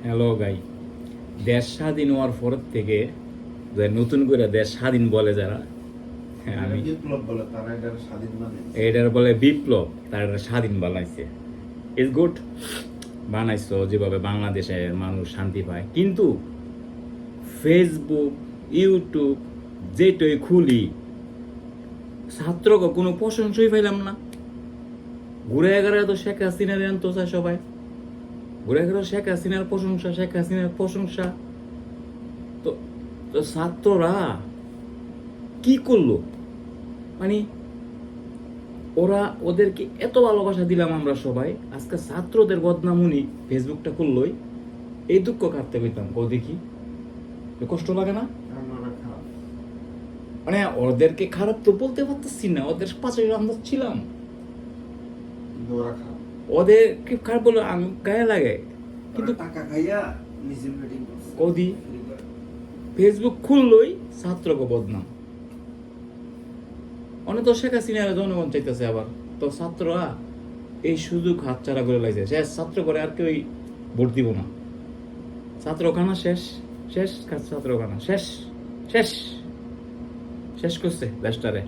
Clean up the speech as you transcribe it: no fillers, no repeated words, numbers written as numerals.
Hello guy, দেশ স্বাধীন হওয়ার পর থেকে নতুন করে দেশ স্বাধীন বলে যারা, হ্যাঁ, আমি বিপ্লব বলে তারা এটার স্বাধীন মানে এটার বলে বিপ্লব, তারা এটা স্বাধীন বানাইছে। ইজ গুড, বানাইছো যেভাবে বাংলাদেশে মানুষ শান্তি পায়। কিন্তু ফেসবুক, ইউটিউব যেটাই খুলি, ছাত্রকে কোনো প্রশংসাই পাইলাম না। ঘুরে এগারে তো শেখ হাসিনার আনতো চায় সবাই, ঘুরে এগারে শেখ হাসিনার প্রশংসা, শেখ হাসিনার প্রশংসা। তো তো ছাত্ররা কি করলো? মানে ওরা, ওদেরকে এত ভালোবাসা দিলাম আমরা সবাই, আজকে ছাত্রদের বদনামুনি ফেসবুকটা করলোই, এই দুঃখ কাটতে পেতাম। ও দেখি কষ্ট লাগে না? আমরা খারাপ। মানে ওদেরকে খারাপ তো বলতে পারতেছি না, ওদের পাশে আমরা ছিলাম। কিন্তু ওরা খারাপ। ওদেরকে খারাপ বলে আমি গায়ে লাগে, কিন্তু কিন্তু টাকা খাইয়া নিজে মিটিং করছে কদি ফেসবুক খুললই ছাত্রকে বদনাম। অনেক তো শেখ হাসিনার জনগণ চাইতেছে, আবার তো ছাত্ররা এই সুযোগ হাতছাড়া করে লাগছে। শেষ ছাত্র করে আর কেউ ভোট দিব না। ছাত্রখানা শেষ, শেষ ছাত্রখানা শেষ, শেষ শেষ করছে দেশটারে।